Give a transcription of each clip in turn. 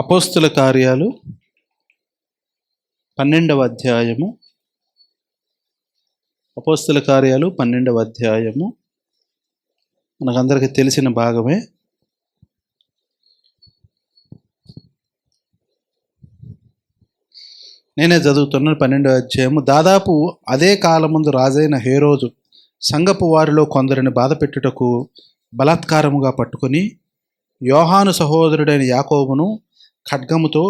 అపోస్తుల కార్యాలు 12వ అధ్యాయము. అపోస్తుల కార్యాలు 12వ అధ్యాయము మనకందరికీ తెలిసిన భాగమే. నేనే చదువుతున్నాను. 12వ అధ్యాయము. దాదాపు అదే కాలముందు రాజైన హేరోదు సంఘపు వారిలో కొందరిని బాధపెట్టుటకు బలాత్కారముగా పట్టుకొని యోహాను సహోదరుడైన యాకోబును ఖడ్గముతో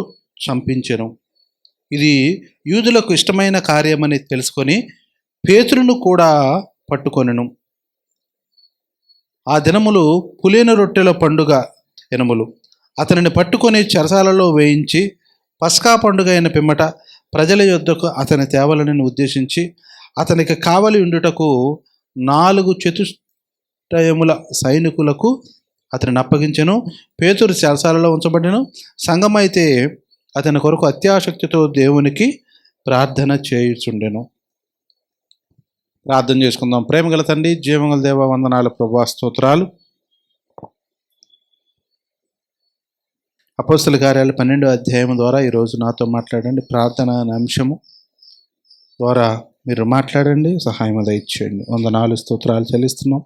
చంపించెను. ఇది యూదులకు ఇష్టమైన కార్యమని తెలుసుకొని పేతురును కూడా పట్టుకొనెను. ఆ దినములు పులిన రొట్టెల పండుగ దినములు. అతనిని పట్టుకొని చెరసాలలో వేయించి పస్కా పండుగ అయిన పిమ్మట ప్రజల యొద్దకు అతని తేవలని ఉద్దేశించి అతనికి కావలి ఉండుటకు 4 చతుష్టయముల సైనికులకు అతనిని అప్పగించెను. పేతురు చెరసాలలో ఉంచబడెను. సంఘమైతే అతని కొరకు అత్యాసక్తితో దేవునికి ప్రార్థన చేయుచుండెను. ప్రార్థన చేసుకుందాం. ప్రేమగల తండ్రి, జీవగల దేవ, వందనాలు ప్రభువా, స్తోత్రాలు. అపోస్తుల కార్యాలు 12వ అధ్యాయం ద్వారా ఈరోజు నాతో మాట్లాడండి. ప్రార్థన అనే అంశము ద్వారా మీరు మాట్లాడండి, సహాయం దయచేయండి. 104 స్తోత్రాలు చెల్లిస్తున్నాం.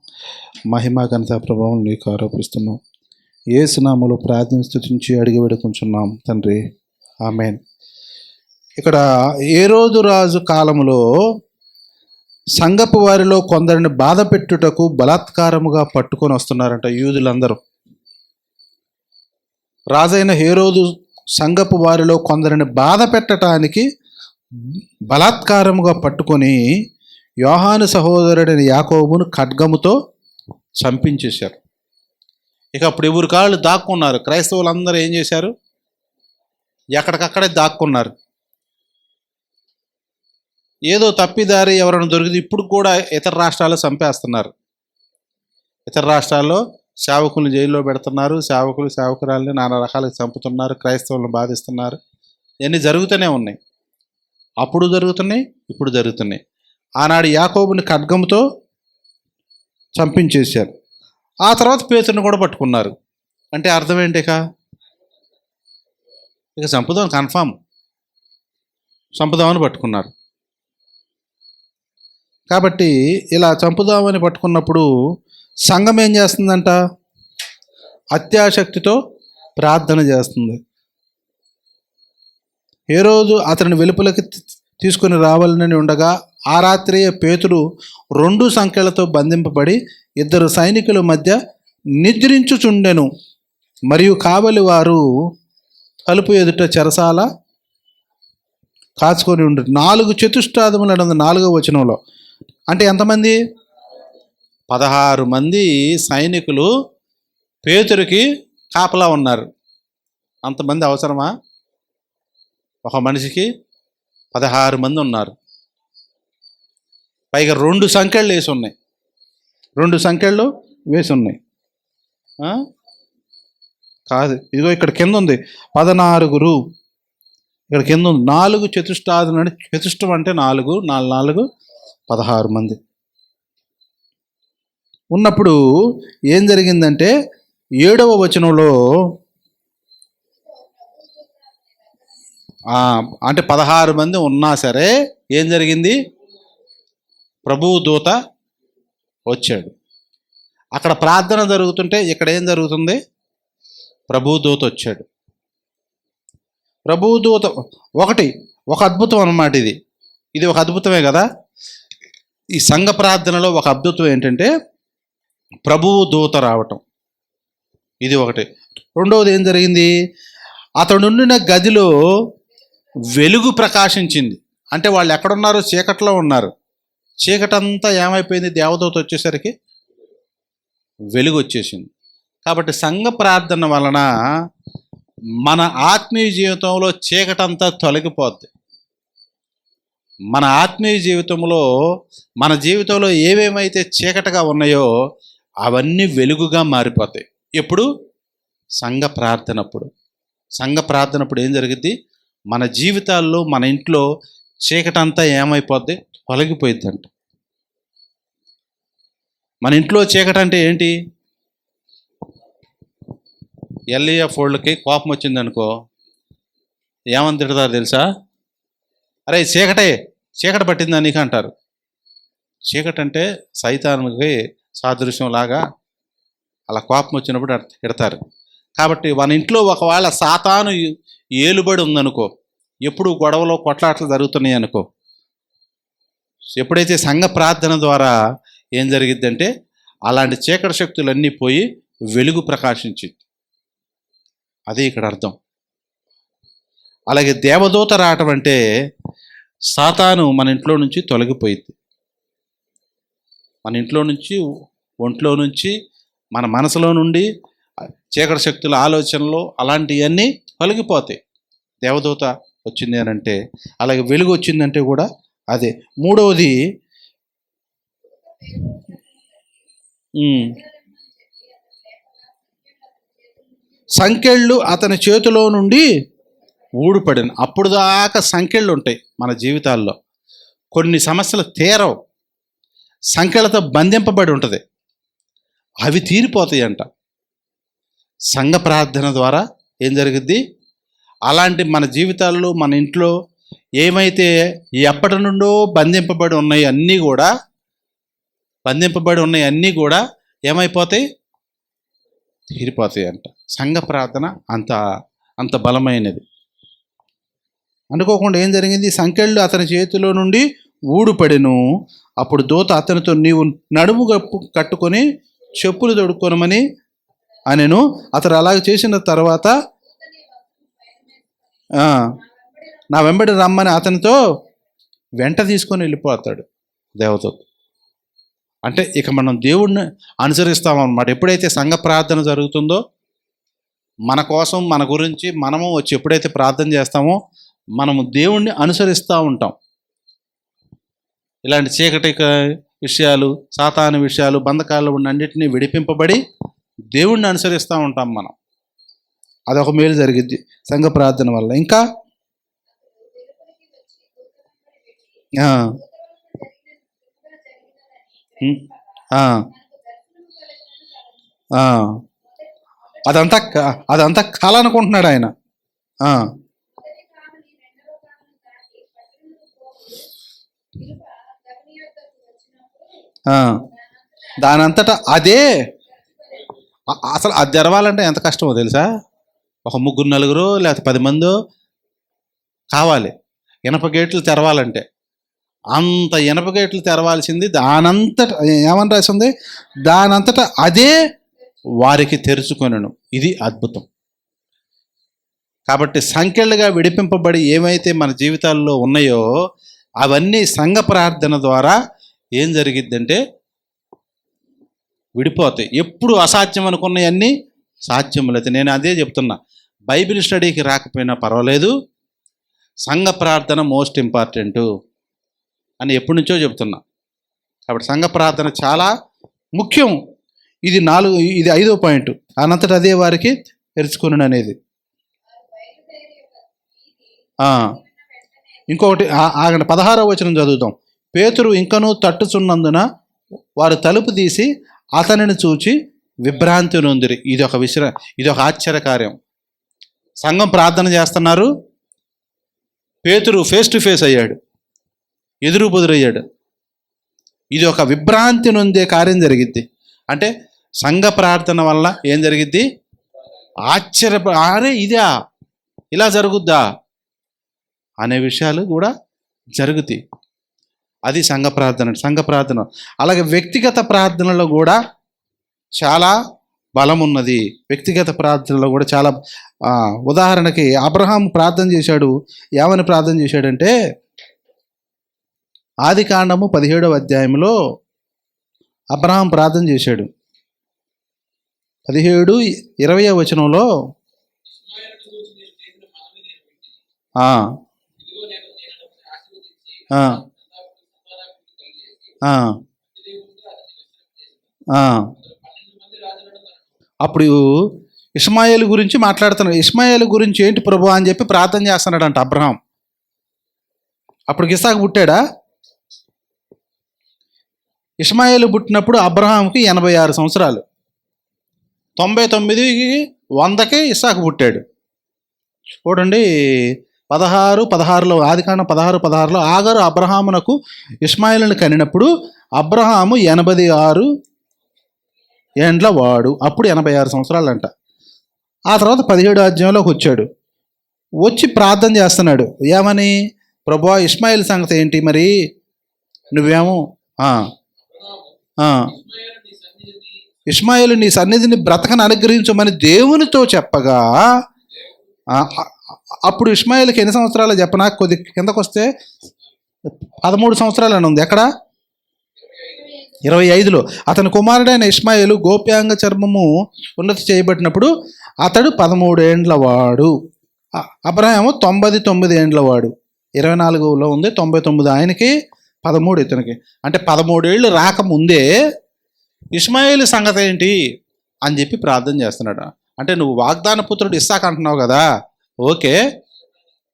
మహిమ ఘనత ప్రభావం నీకు ఆరోపిస్తున్నాం. యేసు నామములో ప్రార్థన స్తుతించి అడిగి వేడుకుంటున్నాం తండ్రి, ఆమేన్. ఇక్కడ హేరోదు రాజు కాలములో సంఘపు వారిలో కొందరిని బాధ పెట్టుటకు బలాత్కారముగా పట్టుకొని వస్తున్నారంట యూదులందరూ. రాజైన హేరోదు సంఘపు వారిలో కొందరిని బాధ పెట్టడానికి బలాత్కారముగా పట్టుకొని యోహాను సహోదరుడైన యాకోబును ఖడ్గముతో చంపించేశారు. ఇక అప్పుడు ఎవరి కాళ్ళు దాక్కున్నారు. క్రైస్తవులందరూ ఏం చేశారు? ఎక్కడికక్కడే దాక్కున్నారు. ఏదో తప్పిదారి ఎవరైనా దొరికితే ఇప్పుడు కూడా ఇతర రాష్ట్రాల్లో చంపేస్తున్నారు. ఇతర రాష్ట్రాల్లో సేవకులను జైల్లో పెడుతున్నారు. సేవకురాలని నానా రకాలుగా చంపుతున్నారు. క్రైస్తవులను బాధిస్తున్నారు. ఇవన్నీ జరుగుతూనే ఉన్నాయి. అప్పుడు జరుగుతున్నాయి, ఇప్పుడు జరుగుతున్నాయి. ఆనాడు యాకోబుని ఖడ్గంతో చంపించేశారు. ఆ తర్వాత పేతురుని కూడా పట్టుకున్నారు. అంటే అర్థం ఏంటి? ఇక చంపుదాం, కన్ఫామ్ చంపుదామని పట్టుకున్నారు. కాబట్టి ఇలా చంపుదామని పట్టుకున్నప్పుడు సంఘం ఏం చేస్తుందంట? అత్యాసక్తితో ప్రార్థన చేస్తుంది. హేరోదు అతని వెలుపలకి తీసుకుని రావాలని ఉండగా ఆ రాత్రియే పేతురు 2 సంకెళ్లతో బంధింపబడి 2 సైనికుల మధ్య నిద్రించుచుండెను. మరియు కావలి వారు తలుపు ఎదుట చెరసాల కాచుకొని ఉండు. 4 చతుష్టాదములు అన్నది 4వ వచనంలో. అంటే ఎంతమంది? 16 మంది సైనికులు పేతురికి కాపలా ఉన్నారు. అంతమంది అవసరమా? ఒక మనిషికి 16 మంది ఉన్నారు. పైగా 2 సంఖ్యలు వేసి ఉన్నాయి. 2 సంఖ్యలు వేసి ఉన్నాయి. కాదు, ఇదిగో ఇక్కడ కింద ఉంది 16. ఇక్కడ కింద ఉంది 4 చతుష్టాదులు. అంటే చతుష్టం అంటే 4 4 16 మంది ఉన్నప్పుడు ఏం జరిగిందంటే 7వ వచనంలో అంటే 16 మంది ఉన్నా సరే ఏం జరిగింది? ప్రభువు దూత వచ్చాడు. అక్కడ ప్రార్థన జరుగుతుంటే ఇక్కడ ఏం జరుగుతుంది? ప్రభువు దూత వచ్చాడు. ప్రభువు దూత ఒక అద్భుతం అన్నమాట. ఇది ఒక అద్భుతమే కదా. ఈ సంఘ ప్రార్థనలో ఒక అద్భుతం ఏంటంటే ప్రభువు దూత రావటం. ఇది ఒకటి. రెండవది ఏం జరిగింది? అతడుండిన గదిలో వెలుగు ప్రకాశించింది. అంటే వాళ్ళు ఎక్కడున్నారు? చీకట్లో ఉన్నారు. చీకటంతా ఏమైపోయింది? దేవదూత వచ్చేసరికి వెలుగు వచ్చేసింది. కాబట్టి సంఘ ప్రార్థన వలన మన ఆత్మీయ జీవితంలో చీకటంతా తొలగిపోద్ది. మన ఆత్మీయ జీవితంలో మన జీవితంలో ఏమేమైతే చీకటిగా ఉన్నాయో అవన్నీ వెలుగుగా మారిపోతాయి. ఎప్పుడు? సంఘ ప్రార్థనప్పుడు. సంఘ ప్రార్థనప్పుడు ఏం జరిగింది? మన జీవితాల్లో, మన ఇంట్లో చీకటంతా ఏమైపోద్ది? తొలగిపోయిద్దంట. మన ఇంట్లో చీకటి అంటే ఏంటి? ఎల్ఈఎఫ్ వాళ్ళకి కోపం వచ్చిందనుకో ఏమని తిడతారు తెలుసా? అరే చీకటి పట్టిందా నీకు అంటారు. చీకటి అంటే సైతానికి సాదృశ్యం లాగా అలా కోపం వచ్చినప్పుడు తిడతారు. కాబట్టి మన ఇంట్లో ఒకవేళ సాతాను ఏలుబడి ఉందనుకో, ఎప్పుడు గొడవలో కొట్లాటలు జరుగుతున్నాయి అనుకో, ఎప్పుడైతే సంఘ ప్రార్థన ద్వారా ఏం జరిగిద్దంటే అలాంటి చీకటి శక్తులన్నీ పోయి వెలుగు ప్రకాశించింది. అదే ఇక్కడ అర్థం. అలాగే దేవదూత రావటం అంటే సాతాను మన ఇంట్లో నుంచి తొలగిపోయింది. మన ఇంట్లో నుంచి, ఒంట్లో నుంచి, మన మనసులో నుండి చీకటి శక్తుల ఆలోచనలు అలాంటివన్నీ తొలగిపోతాయి దేవదూత వచ్చింది అని అంటే. అలాగే వెలుగు వచ్చిందంటే కూడా అదే. మూడవది సంకెళ్ళు అతని చేతిలో నుండి ఊడిపడిన. అప్పుడు దాకా సంకెళ్ళు ఉంటాయి మన జీవితాల్లో. కొన్ని సమస్యలు తీరవు, సంకెళ్ళతో బంధింపబడి ఉంటుంది, అవి తీరిపోతాయి అంట. సంఘ ప్రార్థన ద్వారా ఏం జరిగిద్ది? అలాంటి మన జీవితాల్లో, మన ఇంట్లో ఏమైతే ఎప్పటి నుండో బంధింపబడి ఉన్నాయి అన్నీ కూడా ఏమైపోతాయి? తీరిపోతాయి అంట. సంఘ ప్రార్థన అంత బలమైనది. అనుకోకుండా ఏం జరిగింది? సంకెళ్ళు అతని చేతిలో నుండి ఊడిపడెను. అప్పుడు దూత అతనితో, నీవు నడుము కట్టుకొని చెప్పులు తొడుక్కొనమని అనెను. అతడు అలాగ చేసిన తర్వాత నా వెంబడి రమ్మని అతనితో వెంట తీసుకొని వెళ్ళిపోతాడు దేవదూత. అంటే ఇక మనం దేవుణ్ణి అనుసరిస్తామన్నమాట. ఎప్పుడైతే సంఘ ప్రార్థన జరుగుతుందో, మన కోసం, మన గురించి మనము వచ్చి ఎప్పుడైతే ప్రార్థన చేస్తామో మనము దేవుణ్ణి అనుసరిస్తూ ఉంటాం. ఇలాంటి చీకటి విషయాలు, సాతాను విషయాలు, బంధకాల్లో ఉన్న అన్నిటినీ విడిపింపబడి దేవుణ్ణి అనుసరిస్తూ ఉంటాం మనం. అదొక మేలు జరిగిద్ది సంఘ ప్రార్థన వల్ల. ఇంకా అదంతా కళ అనుకుంటున్నాడు ఆయన. దానంతటా అదే. అసలు అది తెరవాలంటే ఎంత కష్టమో తెలుసా? ఒక 3-4 లేకపోతే 10 మందో కావాలి ఇనప గేట్లు తెరవాలంటే. అంత ఇనప గేట్లు తెరవాల్సింది దానంతట ఏమని రాసింది? దానంతటా అదే వారికి తెరుచుకొనెను. ఇది అద్భుతం. కాబట్టి సంఖ్యలుగా విడిపింపబడి ఏమైతే మన జీవితాల్లో ఉన్నాయో అవన్నీ సంఘ ప్రార్థన ద్వారా ఏం జరిగిద్దంటే విడిపోతాయి. ఎప్పుడు అసాధ్యం అనుకున్నవన్నీ సాధ్యములైతే. నేను అదే చెప్తున్నా, బైబిల్ స్టడీకి రాకపోయినా పర్వాలేదు, సంఘ ప్రార్థన మోస్ట్ ఇంపార్టెంటు అని ఎప్పటి నుంచో చెప్తున్నా. కాబట్టి సంఘ ప్రార్థన చాలా ముఖ్యం. ఇది 5వ పాయింట్. అనంతట అదే వారికి తెరుచుకొనును అనేది. ఇంకొకటి ఆగండి, 16వ వచనం చదువుతాం. పేతురు ఇంకనూ తట్టుచున్నందున వారు తలుపు తీసి అతనిని చూచి విభ్రాంతి నొందిరి. ఇది ఒక ఆశ్చర్యకార్యం. సంఘం ప్రార్థన చేస్తున్నారు, పేతురు ఫేస్ టు ఫేస్ అయ్యాడు, ఎదురు బుదురయ్యాడు. ఇది ఒక విభ్రాంతి నొందే కార్యం జరిగిద్ది. అంటే సంఘ ప్రార్థన వల్ల ఏం జరిగిద్ది? అరే ఇదా, ఇలా జరుగుద్దా అనే విషయాలు కూడా జరుగుతాయి. అది సంఘ ప్రార్థన. అలాగే వ్యక్తిగత ప్రార్థనలో కూడా చాలా బలం ఉన్నది. వ్యక్తిగత ప్రార్థనలో కూడా చాలా ఉదాహరణకి అబ్రహాం ప్రార్థన చేశాడు. ఏమని ప్రార్థన చేశాడంటే, ఆదికాండము 17వ అధ్యాయంలో అబ్రహాం ప్రార్థన చేశాడు. 17:20వ వచనంలో అప్పుడు ఇష్మాయేలు గురించి మాట్లాడుతున్నాడు. ఇష్మాయేలు గురించి ఏంటి ప్రభు అని చెప్పి ప్రార్థన చేస్తున్నాడంట అబ్రహాం. అప్పుడు ఇస్సాకు పుట్టాడా? ఇష్మాయేలు పుట్టినప్పుడు అబ్రహాంకి 86 సంవత్సరాలు. 99 100కే ఇస్సాకు పుట్టాడు. చూడండి 16:16లో, ఆదికాండం 16:16లో ఆగరు అబ్రహామునకు ఇష్మాయేలును కనినప్పుడు అబ్రహాము 86 ఏండ్ల వాడు. అప్పుడు 86 సంవత్సరాలంట. ఆ తర్వాత 17వ అధ్యాయంలోకి వచ్చాడు. వచ్చి ప్రార్థన చేస్తున్నాడు. ఏమని? ప్రభువా, ఇష్మాయేల్ సంగతి ఏంటి మరి? నువ్వేమో ఇష్మాయేలు నీ సన్నిధిని బ్రతకని అనుగ్రహించమని దేవునితో చెప్పగా, అప్పుడు ఇష్మాయేల్కి ఎన్ని సంవత్సరాలు చెప్పనా? కొద్ది కిందకు వస్తే 13 సంవత్సరాలు అని ఉంది. ఎక్కడ? 25లో అతని కుమారుడైన ఇష్మాయేలు గోప్యాంగ చర్మము ఉన్నతి చేయబడినప్పుడు అతడు 13 ఏండ్ల వాడు. అబ్రహాము 99 ఏండ్ల వాడు. 24లో ఉంది, 99 ఆయనకి, 13 ఇతనికి. అంటే 13 ఏళ్ళు రాకముందే ఇష్మాయేలు సంగతి ఏంటి అని చెప్పి ప్రార్థన చేస్తున్నాడు. అంటే నువ్వు వాగ్దాన పుత్రుడు ఇస్సాకు అంటున్నావు కదా, ఓకే,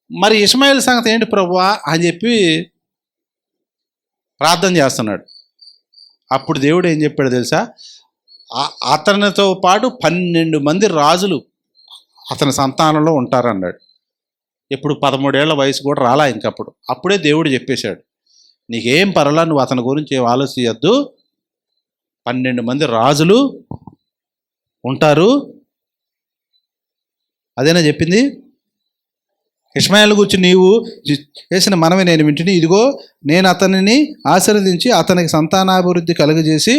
మరి ఇష్మాయేలు సంగతి ఏంటి ప్రభువా అని చెప్పి ప్రార్థన చేస్తున్నాడు. అప్పుడు దేవుడు ఏం చెప్పాడు తెలుసా? అతనితో పాటు 12 మంది రాజులు అతని సంతానంలో ఉంటారన్నాడు. ఇప్పుడు 13 ఏళ్ల వయసు కూడా రాలా ఇంకప్పుడు. అప్పుడే దేవుడు చెప్పేశాడు, నీకేం పర్వాలా, నువ్వు అతని గురించి ఏం ఆలోచించద్దు, 12 మంది రాజులు ఉంటారు. అదేనా చెప్పింది? ఇష్మాయేలు గురించి నీవు చేసిన మనవి నేను వింటిని. ఇదిగో నేను అతనిని ఆశీర్వదించి అతనికి సంతానాభివృద్ధి కలుగజేసి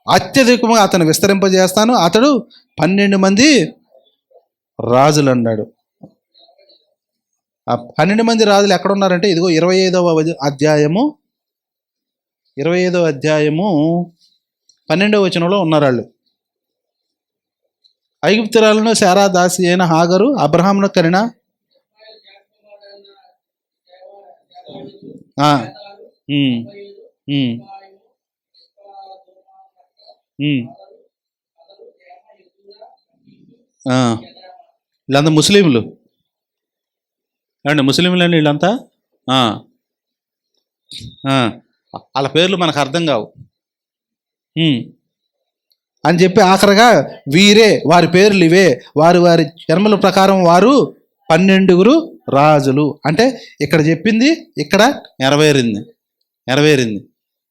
అత్యధికంగా అతను విస్తరింపజేస్తాను. అతడు 12 మంది రాజులు అన్నాడు. ఆ 12 మంది రాజులు ఎక్కడున్నారంటే ఇదిగో 25వ అధ్యాయము 12వ వచనంలో ఉన్నారు వాళ్ళు. ఐగుప్తురాలను శారా దాసి అయిన హాగరు అబ్రహామును కనిన వీళ్ళంతా ముస్లింలు అండి. ముస్లింలు అండి వీళ్ళంతా. వాళ్ళ పేర్లు మనకు అర్థం కావు అని చెప్పి ఆఖరిగా వీరే, వారి పేర్లు ఇవే, వారి వారి జన్మల ప్రకారం వారు 12 రాజులు. అంటే ఇక్కడ చెప్పింది ఇక్కడ నెరవేరింది.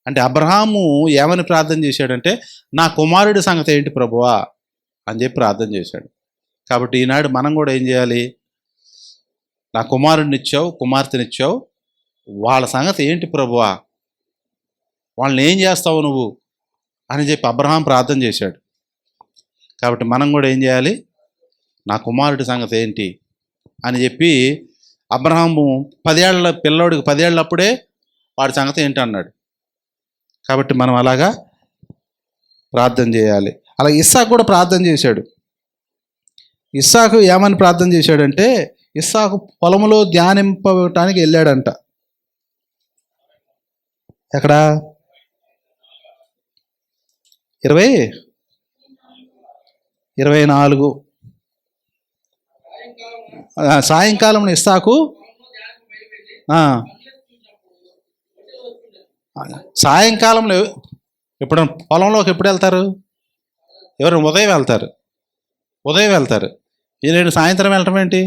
అంటే అబ్రహాము ఏమని ప్రార్థన చేశాడంటే, నా కుమారుడి సంగతి ఏంటి ప్రభువా అని చెప్పి ప్రార్థన చేశాడు. కాబట్టి ఈనాడు మనం కూడా ఏం చేయాలి? నా కుమారుడినిచ్చావు, కుమార్తెనిచ్చావు, వాళ్ళ సంగతి ఏంటి ప్రభువా, వాళ్ళని ఏం చేస్తావు నువ్వు అని చెప్పి అబ్రహాం ప్రార్థన చేశాడు. కాబట్టి మనం కూడా ఏం చేయాలి? నా కుమారుడి సంగతి ఏంటి అని చెప్పి అబ్రహాము 10 ఏళ్ల పిల్లోడికి 10 ఏళ్ళప్పుడే వాడి సంగతి ఏంటి అన్నాడు. కాబట్టి మనం అలాగా ప్రార్థన చేయాలి. అలా ఇస్సాకు కూడా ప్రార్థన చేశాడు. ఇస్సాకు ఏమని ప్రార్థన చేశాడంటే, ఇస్సాకు పొలంలో ధ్యానింపటానికి వెళ్ళాడంట. ఎక్కడ? 24 సాయంకాలం ఇస్సాకు సాయంకాలంలో ఎప్పుడు పొలంలోకి ఎప్పుడు వెళ్తారు? ఎవరు? ఉదయం వెళ్తారు. ఈ నేను సాయంత్రం వెళ్ళటం ఏంటి?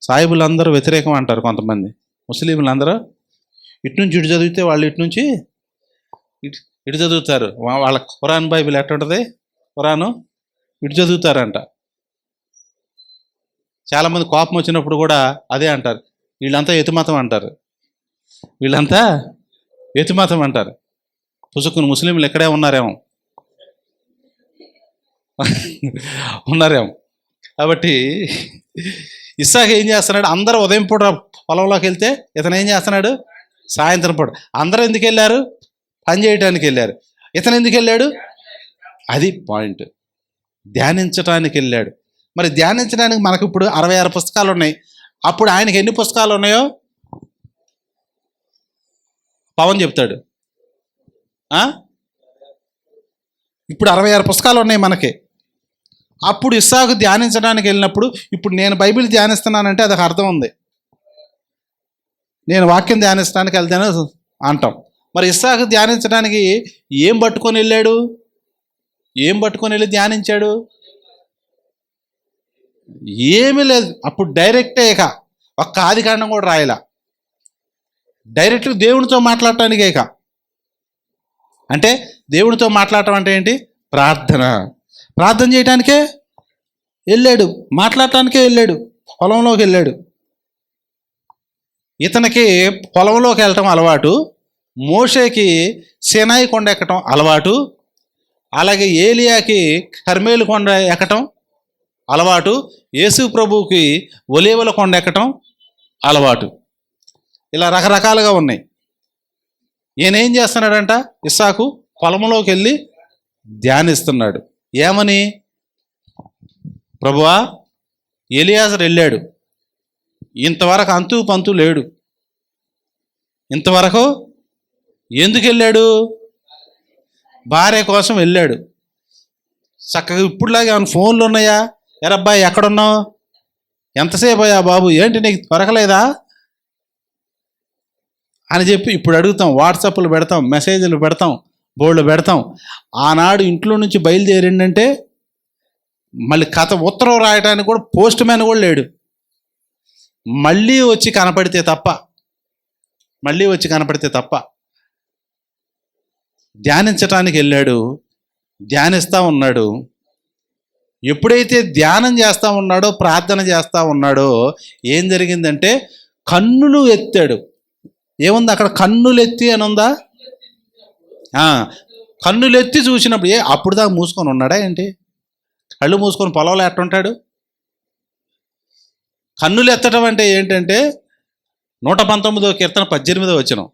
సాయిబులు అందరూ వ్యతిరేకం అంటారు కొంతమంది. ముస్లింలు అందరూ ఇటు నుంచి ఇటు చదివితే వాళ్ళు ఇటు నుంచి ఇటు చదువుతారు. వాళ్ళ ఖురాన్ బైబిల్ ఎట్టుంటుంది? ఖురాను ఇటు చదువుతారంట. చాలామంది కోపం వచ్చినప్పుడు కూడా అదే అంటారు, వీళ్ళంతా ఎతుమతం అంటారు. పుసుకుని ముస్లింలు ఎక్కడే ఉన్నారేమో. కాబట్టి ఇస్సాకు ఏం చేస్తున్నాడు? అందరూ ఉదయం పూట పొలంలోకి వెళ్తే ఇతను ఏం చేస్తున్నాడు? సాయంత్రం పూట. అందరూ ఎందుకు వెళ్ళారు? పని చేయడానికి వెళ్ళారు. ఇతను ఎందుకు వెళ్ళాడు? అది పాయింట్. ధ్యానించడానికి వెళ్ళాడు. మరి ధ్యానించడానికి మనకు ఇప్పుడు 66 పుస్తకాలు ఉన్నాయి. అప్పుడు ఆయనకి ఎన్ని పుస్తకాలు ఉన్నాయో పవన్ చెప్తాడు. ఇప్పుడు 66 పుస్తకాలు ఉన్నాయి మనకి. అప్పుడు ఇస్సాకు ధ్యానించడానికి వెళ్ళినప్పుడు, ఇప్పుడు నేను బైబిల్ ధ్యానిస్తున్నానంటే అదొక అర్థం ఉంది. నేను వాక్యం ధ్యానించడానికి వెళ్తాను అంటాం. మరి ఇస్సాకు ధ్యానించడానికి ఏం పట్టుకొని వెళ్ళి ధ్యానించాడు? ఏమీ లేదు. అప్పుడు డైరెక్టే ఇక ఒక్క ఆదికాండం కూడా రాయలా, డైరెక్ట్ దేవునితో మాట్లాడటానికే. ఇక అంటే దేవునితో మాట్లాడటం అంటే ఏంటి? ప్రార్థన చేయటానికే వెళ్ళాడు, మాట్లాడటానికే వెళ్ళాడు, పొలంలోకి వెళ్ళాడు. ఇతనికి పొలంలోకి వెళ్ళటం అలవాటు, మోషేకి సీనాయి కొండ ఎక్కటం అలవాటు, అలాగే ఏలియాకి కర్మేలు కొండ ఎక్కటం అలవాటు, యేసు ప్రభువుకి ఒలీవల కొండ ఎక్కటం అలవాటు. ఇలా రకరకాలుగా ఉన్నాయి. ఈయన ఏం చేస్తున్నాడంట? ఇస్సాకు పొలంలోకి వెళ్ళి ధ్యానిస్తున్నాడు. ఏమని? ప్రభువా, ఎలియాజరు వెళ్ళాడు, ఇంతవరకు అంతు పంతు లేడు. ఇంతవరకు ఎందుకు వెళ్ళాడు? భార్య కోసం వెళ్ళాడు. చక్కగా ఇప్పుడులాగా ఏమైనా ఫోన్లు ఉన్నాయా? ఎరబ్బాయి ఎక్కడున్నావు? ఎంతసేపు అయ్యా బాబు, ఏంటి నీకు దొరకలేదా అని చెప్పి ఇప్పుడు అడుగుతాం. వాట్సాప్లు పెడతాం, మెసేజ్లు పెడతాం, బోర్డులు పెడతాం. ఆనాడు ఇంట్లో నుంచి బయలుదేరిండంటే మళ్ళీ ఉత్తరం రాయడానికి కూడా పోస్ట్ మ్యాన్ కూడా లేడు. మళ్ళీ వచ్చి కనపడితే తప్ప ధ్యానించటానికి వెళ్ళాడు, ధ్యానిస్తూ ఉన్నాడు. ఎప్పుడైతే ధ్యానం చేస్తూ ఉన్నాడో, ప్రార్థన చేస్తూ ఉన్నాడో, ఏం జరిగిందంటే కన్నులు ఎత్తాడు. ఏముంది అక్కడ? కన్నులు ఎత్తి అని ఉందా? కన్నులు ఎత్తి చూసినప్పుడు అప్పుడు దాకా మూసుకొని ఉన్నాడా ఏంటి? కళ్ళు మూసుకొని పొలంలో ఎట్టుంటాడు? కన్నులు ఎత్తడం అంటే ఏంటంటే 119వ కీర్తన 18వ వచనం,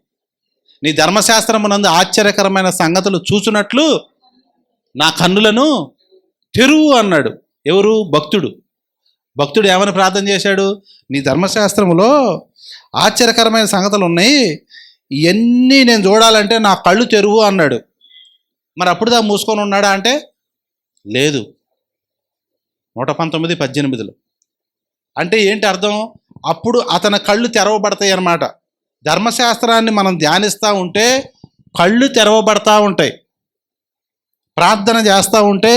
నీ ధర్మశాస్త్రమునందు ఆశ్చర్యకరమైన సంగతులు చూచున్నట్లు నా కన్నులను తెరువు అన్నాడు. ఎవరు? భక్తుడు ఏమని ప్రార్థన చేశాడు? నీ ధర్మశాస్త్రములో ఆశ్చర్యకరమైన సంగతులు ఉన్నాయి, ఇవన్నీ నేను చూడాలంటే నా కళ్ళు తెరువు అన్నాడు. మరి అప్పుడు దా మూసుకొని ఉన్నాడా అంటే లేదు. 119:18 అంటే ఏంటి అర్థం? అప్పుడు అతని కళ్ళు తెరవబడతాయి అన్నమాట. ధర్మశాస్త్రాన్ని మనం ధ్యానిస్తూ ఉంటే కళ్ళు తెరవబడతా ఉంటాయి, ప్రార్థన చేస్తూ ఉంటే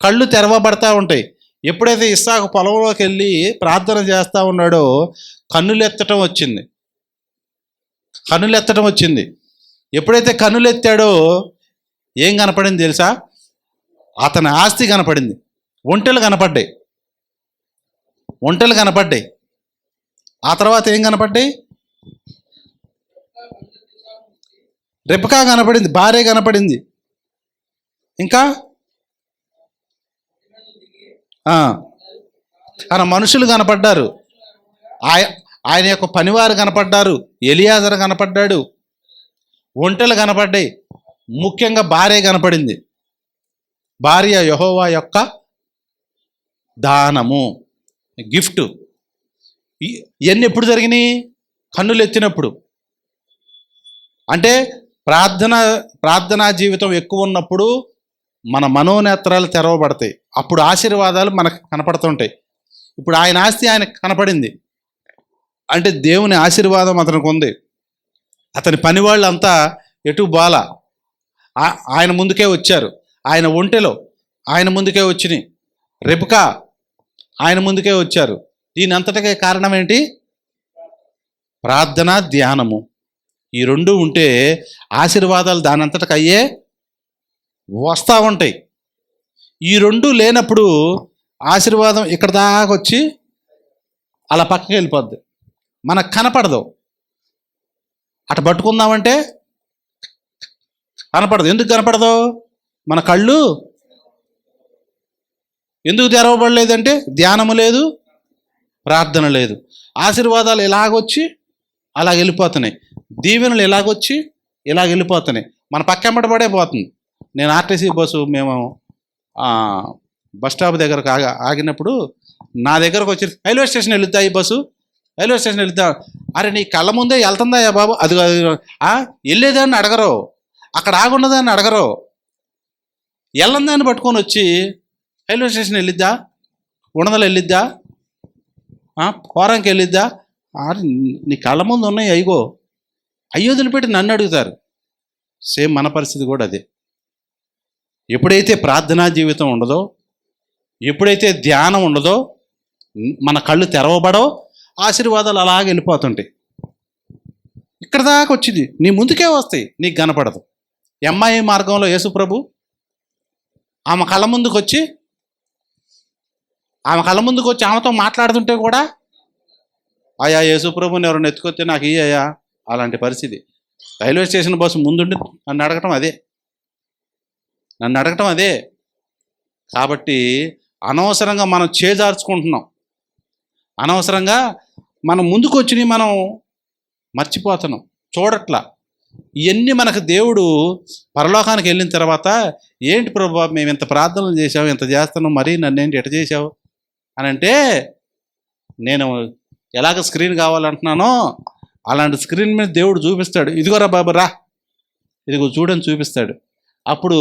కళ్ళు తెరవబడతా ఉంటాయి. ఎప్పుడైతే ఇస్సాకు పొలంలోకి వెళ్ళి ప్రార్థన చేస్తూ ఉన్నాడో కన్నులెత్తటం వచ్చింది. ఎప్పుడైతే కన్నులెత్తాడో ఏం కనపడింది తెలుసా? అతని ఆస్తి కనపడింది, ఒంటెలు కనపడ్డాయి. ఆ తర్వాత ఏం కనపడ్డాయి? రెబెకా కనపడింది, భార్య కనపడింది. ఇంకా ఆయన మనుషులు కనపడ్డారు, ఆయన యొక్క పనివారు కనపడ్డారు, ఎలియాజరు కనపడ్డాడు, ఒంటెలు కనపడ్డాయి. ముఖ్యంగా భార్య కనపడింది. భార్య యెహోవా యొక్క దానము, గిఫ్ట్. ఇవన్నీ ఎప్పుడు జరిగినాయి? కన్నులు ఎత్తినప్పుడు. అంటే ప్రార్థనా జీవితం ఎక్కువ ఉన్నప్పుడు మన మనోనేత్రాలు తెరవబడతాయి. అప్పుడు ఆశీర్వాదాలు మనకు కనపడుతుంటాయి. ఇప్పుడు ఆయన ఆస్తి ఆయనకు కనపడింది అంటే దేవుని ఆశీర్వాదం అతనికి ఉంది. అతని పని వాళ్ళంతా ఎటు బాల ఆయన ముందుకే వచ్చారు. ఆయన ఒంటెలో ఆయన ముందుకే వచ్చినాయి, రెబెకా ఆయన ముందుకే వచ్చారు. దీని అంతటికే కారణం ఏంటి? ప్రార్థన, ధ్యానము. ఈ రెండు ఉంటే ఆశీర్వాదాలు దాని అంతటికి అయ్యే వస్తూ ఉంటాయి. ఈ రెండు లేనప్పుడు ఆశీర్వాదం ఇక్కడ దాకా వచ్చి అలా పక్కకి వెళ్ళిపోద్ది, మనకు కనపడదు. అటు పట్టుకుందామంటే కనపడదు. ఎందుకు కనపడదు? మన కళ్ళు ఎందుకు తెరవబడలేదంటే ధ్యానము లేదు, ప్రార్థన లేదు. ఆశీర్వాదాలు ఇలాగొచ్చి అలా వెళ్ళిపోతున్నాయి, దీవెనలు ఇలాగొచ్చి ఇలాగ వెళ్ళిపోతున్నాయి, మన పక్కెంబడబడే పోతుంది. నేను ఆర్టీసీ బస్సు మేము బస్ స్టాప్ దగ్గరకు ఆగినప్పుడు నా దగ్గరకు వచ్చి రైల్వే స్టేషన్ వెళుద్దా ఈ బస్సు, రైల్వే స్టేషన్ వెళుద్దా? అరే నీ కళ్ళ ముందే వెళ్తుందా యా బాబు? అది వెళ్ళేదాన్ని అడగరు, అక్కడ ఆగున్నదాన్ని అడగరు, వెళ్ళందాన్ని పట్టుకొని వచ్చి రైల్వే స్టేషన్ వెళ్ళిద్దా, ఉండదలు వెళ్ళిద్దా, కోరంకి వెళ్ళిద్దా? నీ కళ్ళ ముందు ఉన్నాయి అయ్యో వదిలిపెట్టి నన్ను అడుగుతారు. సేమ్ మన పరిస్థితి కూడా అదే. ఎప్పుడైతే ప్రార్థనా జీవితం ఉండదో, ఎప్పుడైతే ధ్యానం ఉండదో, మన కళ్ళు తెరవబడవు, ఆశీర్వాదాలు అలాగే వెళ్ళిపోతుంటాయి. ఇక్కడ దాకా వచ్చింది, నీ ముందుకే వస్తాయి, నీకు కనపడదు. ఎంఐ మార్గంలో యేసు ప్రభు ఆమె కళ్ళ ముందుకు వచ్చి ఆమెతో మాట్లాడుతుంటే కూడా, అయ్యా యేసు ప్రభుని ఎవరైనా ఎత్తుకొస్తే నాకు ఇయ్యా, అలాంటి పరిస్థితి. రైల్వే స్టేషన్ బస్సు ముందుండి నన్ను అడగటం అదే. కాబట్టి అనవసరంగా మనం చేజార్చుకుంటున్నాం, అనవసరంగా మనం ముందుకు వచ్చి మనం మర్చిపోతున్నాం, చూడట్లా. ఇవన్నీ మనకు దేవుడు పరలోకానికి వెళ్ళిన తర్వాత, ఏంటి ప్రభు మేము ఇంత ప్రార్థనలు చేసావు, ఇంత చేస్తున్నావు, మరీ నన్నేంటి ఎట చేసావు అని అంటే, నేను ఎలాగ స్క్రీన్ కావాలంటున్నానో అలాంటి స్క్రీన్ మీద దేవుడు చూపిస్తాడు. ఇదిగోరా బాబు రా, ఇదిగో చూడని చూపిస్తాడు. అప్పుడు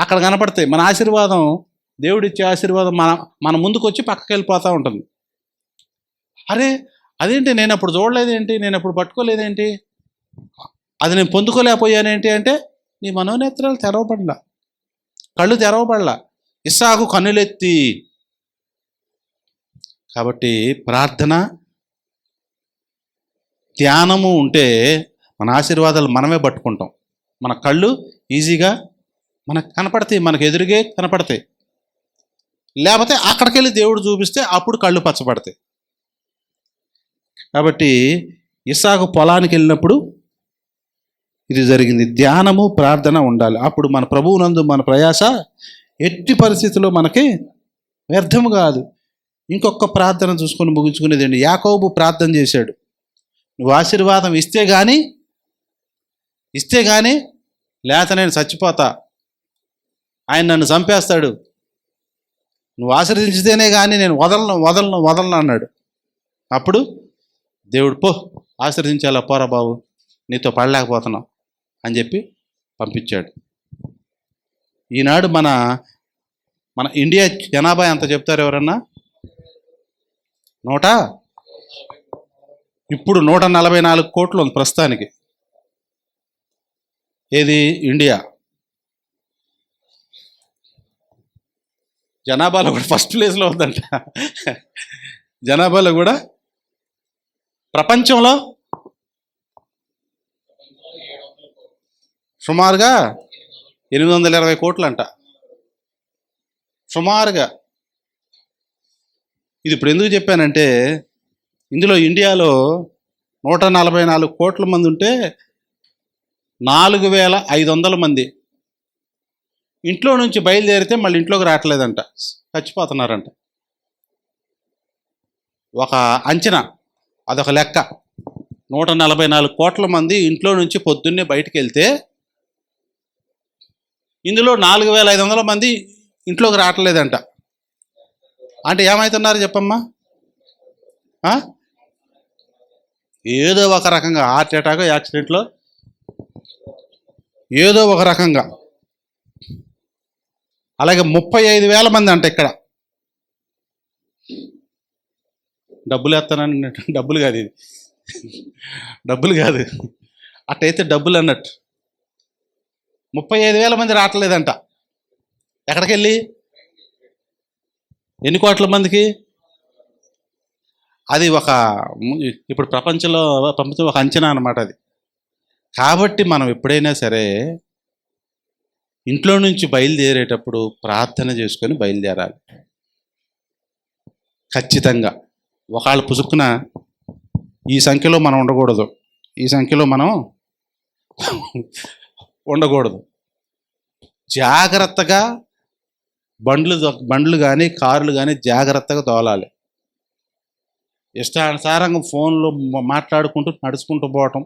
అక్కడ కనపడతాయి మన ఆశీర్వాదం, దేవుడిచ్చే ఆశీర్వాదం మన ముందుకు వచ్చి పక్కకి వెళ్ళిపోతూ ఉంటుంది. అరే అదేంటి, నేను అప్పుడు చూడలేదేంటి, నేను అప్పుడు పట్టుకోలేదేంటి, అది నేను పొందుకోలేకపోయానేంటి అంటే, నీ మనోనేత్రాలు తెరవబడలా, కళ్ళు తెరవబడలా. ఇస్సాకు కన్నులెత్తి. కాబట్టి ప్రార్థన, ధ్యానము ఉంటే మన ఆశీర్వాదాలు మనమే పట్టుకుంటాం. మన కళ్ళు ఈజీగా మనకు కనపడతాయి, మనకు ఎదురుగే కనపడతాయి. లేకపోతే అక్కడికి వెళ్ళి దేవుడు చూపిస్తే అప్పుడు కళ్ళు పచ్చబడతాయి. కాబట్టి ఇస్సాకు పొలానికి వెళ్ళినప్పుడు ఇది జరిగింది. ధ్యానము, ప్రార్థన ఉండాలి. అప్పుడు మన ప్రభువునందు మన ప్రయాస ఎట్టి పరిస్థితుల్లో మనకి వ్యర్థము కాదు. ఇంకొక ప్రార్థన చూసుకొని ముగించుకునేదండి. యాకోబు ప్రార్థన చేశాడు, నువ్వు ఆశీర్వాదం ఇస్తే కానీ లేత నేను చచ్చిపోతా, ఆయన నన్ను చంపేస్తాడు, నువ్వు ఆశీర్వదించితేనే కానీ నేను వదలను అన్నాడు. అప్పుడు దేవుడు, పో ఆశీర్వదించాలా, పోరా బాబు, నీతో పడలేకపోతున్నావు అని చెప్పి పంపించాడు. ఈనాడు మన ఇండియా జనాభా ఎంత చెప్తారు ఎవరన్నా? ఇప్పుడు 144 కోట్లు ఉంది ప్రస్తుతానికి. ఏది ఇండియా జనాభాలో కూడా ఫస్ట్ ప్లేస్లో ఉందంట. జనాభాలో కూడా ప్రపంచంలో సుమారుగా 820 కోట్లు అంట, సుమారుగా. ఇది ఇప్పుడు ఎందుకు చెప్పానంటే, ఇందులో ఇండియాలో 144 కోట్ల మంది ఉంటే 4500 మంది ఇంట్లో నుంచి బయలుదేరితే మళ్ళీ ఇంట్లోకి రావట్లేదంట, చచ్చిపోతున్నారంట. ఒక అంచనా, అదొక లెక్క. 144 కోట్ల మంది ఇంట్లో నుంచి పొద్దున్నే బయటికి వెళ్తే ఇందులో 4500 మంది ఇంట్లోకి రావట్లేదంట. అంటే ఏమవుతున్నారు చెప్పమ్మా? ఏదో ఒక రకంగా హార్ట్ అటాక్, యాక్సిడెంట్లో ఏదో ఒక రకంగా. అలాగే 35,000 మంది అంట ఇక్కడ. డబ్బులు వేస్తానని, డబ్బులు కాదు ఇది, డబ్బులు కాదు, అట్టయితే డబ్బులు అన్నట్టు. 35,000 మంది రావట్లేదంట. ఎక్కడికి వెళ్ళి? ఎన్ని కోట్ల మందికి? అది ఇప్పుడు ప్రపంచంలో ఒక అంచనా అన్నమాట అది. కాబట్టి మనం ఎప్పుడైనా సరే ఇంట్లో నుంచి బయలుదేరేటప్పుడు ప్రార్థన చేసుకొని బయలుదేరాలి ఖచ్చితంగా. ఒకళ్ళు పుసుక్కున ఈ సంఖ్యలో మనం ఉండకూడదు, ఈ సంఖ్యలో మనం ఉండకూడదు. జాగ్రత్తగా బండ్లు కానీ కార్లు కానీ జాగ్రత్తగా తోలాలి. ఇష్టానుసారంగా ఫోన్లో మాట్లాడుకుంటూ నడుచుకుంటూ పోవటం,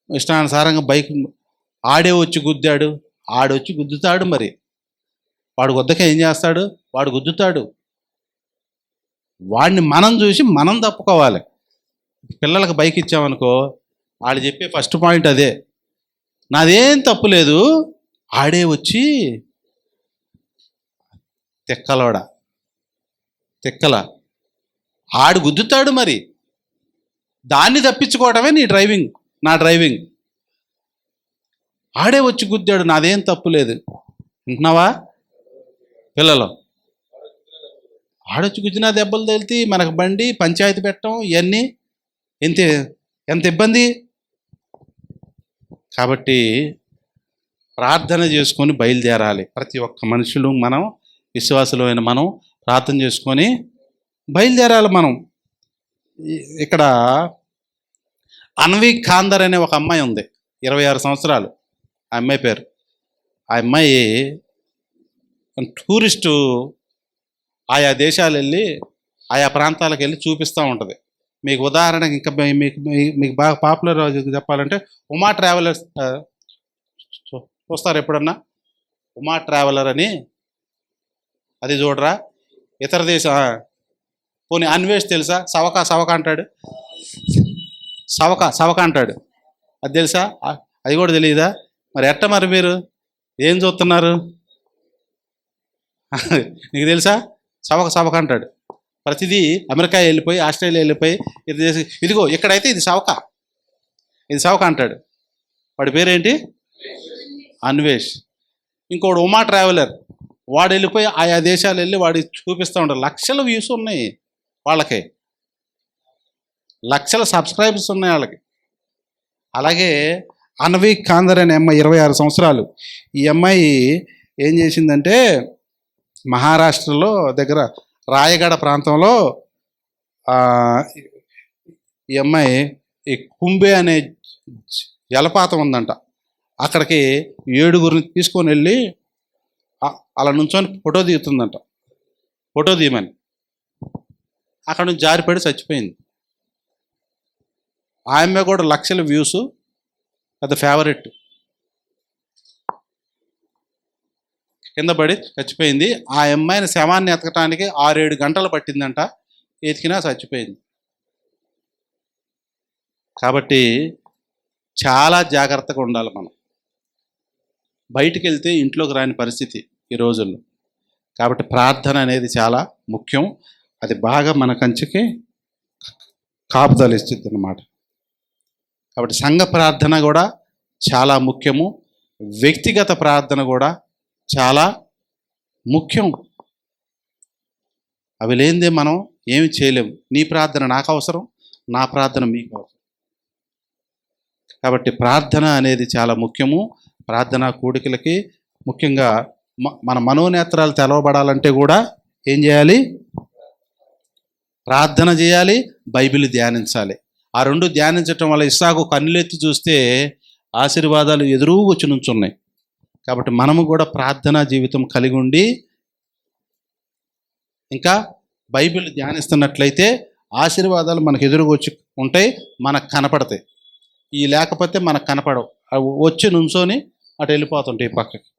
ఇష్టానుసారంగా బైక్ ఆడొచ్చి గుద్దుతాడు. మరి వాడు గుద్దక ఏం చేస్తాడు? వాడు గుద్దుతాడు. వాడిని మనం చూసి మనం తప్పుకోవాలి. పిల్లలకు బైక్ ఇచ్చామనుకో, వాళ్ళు చెప్పే ఫస్ట్ పాయింట్ అదే, నాదేం తప్పు లేదు, ఆడే వచ్చి తిక్కల ఆడు గుద్దుతాడు. మరి దాన్ని తప్పించుకోవడమే నా డ్రైవింగ్. ఆడే వచ్చి గుద్దాడు, నాదేం తప్పు లేదు. వింటున్నావా పిల్లలు? ఆడొచ్చి గుజ్జినా దెబ్బలు తగిలితే మనకు బండి పంచాయతీ పెట్టడం ఇవన్నీ ఎంత ఎంత ఇబ్బంది. కాబట్టి ప్రార్థన చేసుకొని బయలుదేరాలి. ప్రతి ఒక్క మనుషులు మనం విశ్వాసులమైన మనం ప్రార్థన చేసుకొని బయలుదేరాలి. మనం ఇక్కడ అన్వి ఖాందర్ అనే ఒక అమ్మాయి ఉంది, 26 సంవత్సరాలు. ఆ అమ్మాయి పేరు, ఆ అమ్మాయి టూరిస్టు ఆయా దేశాలు వెళ్ళి ఆయా ప్రాంతాలకు వెళ్ళి చూపిస్తూ ఉంటుంది. మీకు ఉదాహరణకి ఇంకా మీకు మీకు బాగా పాపులర్ చెప్పాలంటే ఉమా ట్రావెలర్స్ చూస్తారు ఎప్పుడన్నా? ఉమా ట్రావెలర్ అని, అది చూడరా. ఇతర దేశ పోనీ అన్వేష్ తెలుసా? సవక అంటాడు, సవక అంటాడు, అది తెలుసా? అది కూడా తెలియదా? మరి ఎట్ట మరి మీరు ఏం చూస్తున్నారు? నీకు తెలుసా? సవక అంటాడు. ప్రతిదీ అమెరికా వెళ్ళిపోయి ఆస్ట్రేలియా వెళ్ళిపోయి ఇదిగో ఇక్కడైతే ఇది సవక అంటాడు. వాడి పేరేంటి? అన్వేష్. ఇంకోడు ఉమా ట్రావెలర్, వాడు వెళ్ళిపోయి ఆయా దేశాలు వెళ్ళి వాడి చూపిస్తూ ఉంటాడు. లక్షల వ్యూస్ ఉన్నాయి వాళ్ళకి, లక్షల సబ్స్క్రైబర్స్ ఉన్నాయి వాళ్ళకి. అలాగే అన్వి ఖాందర్ అనే అమ్మాయి 26 సంవత్సరాలు. ఈ అమ్మాయి ఏం చేసిందంటే మహారాష్ట్రలో దగ్గర రాయగడ ప్రాంతంలో ఈ అమ్మాయి ఈ కుంబే అనే జలపాతం ఉందంట, అక్కడికి 7గురిని తీసుకొని వెళ్ళి అలా నుంచొని ఫోటో దిగుతుందంట. ఫోటో తీయమని అక్కడ నుంచి జారిపడి చచ్చిపోయింది. ఆ అమ్మాయి కూడా లక్షల వ్యూస్, పెద్ద ఫేవరెట్. కింద పడి చచ్చిపోయింది. ఆ అమ్మాయిని శవాన్ని ఎతకటానికి 6-7 గంటలు పట్టిందంట, ఎతికినా చచ్చిపోయింది. కాబట్టి చాలా జాగ్రత్తగా ఉండాలి మనం. బయటికి వెళ్తే ఇంట్లోకి రాని పరిస్థితి ఈ రోజుల్లో. కాబట్టి ప్రార్థన అనేది చాలా ముఖ్యం. అది బాగా మన కంచికి కాపుదలు ఇస్తుంది అన్నమాట. కాబట్టి సంఘ ప్రార్థన కూడా చాలా ముఖ్యము, వ్యక్తిగత ప్రార్థన కూడా చాలా ముఖ్యం. అవి లేనిదే మనం ఏమి చేయలేము. నీ ప్రార్థన నాకు అవసరం, నా ప్రార్థన మీకు అవసరం. కాబట్టి ప్రార్థన అనేది చాలా ముఖ్యము. ప్రార్థనా కూడికలకి ముఖ్యంగా మన మనోనేత్రాలు తెలవబడాలంటే కూడా ఏం చేయాలి? ప్రార్థన చేయాలి, బైబిల్ ధ్యానించాలి. ఆ రెండు ధ్యానించటం వల్ల ఇస్సాకు కన్నులెత్తి చూస్తే ఆశీర్వాదాలు ఎదురుగా వచ్చి నుంచున్నాయి. కాబట్టి మనము కూడా ప్రార్థనా జీవితం కలిగి ఉండి ఇంకా బైబిల్ ధ్యానిస్తున్నట్లయితే ఆశీర్వాదాలు మనకు ఎదురుగా వచ్చి ఉంటాయి, మనకు కనపడతాయి. ఈ లేకపోతే మనకు కనపడవు, అవి వచ్చి నుంచొని అటు వెళ్ళిపోతుంటాయి పక్కకి.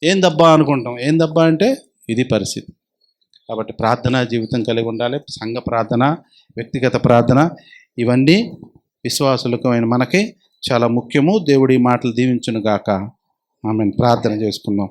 ఏం దబ్బా అనుకుంటాం, ఏం దబ్బా అంటే ఇది పరిస్థితి. కాబట్టి ప్రార్థనా జీవితం కలిగి ఉండాలి. సంఘ ప్రార్థన, వ్యక్తిగత ప్రార్థన, ఇవన్నీ విశ్వాసులకు మనకి చాలా ముఖ్యము. దేవుడి మాటలు దీవించును గాక. ఆమెను ప్రార్థన చేసుకుందాం.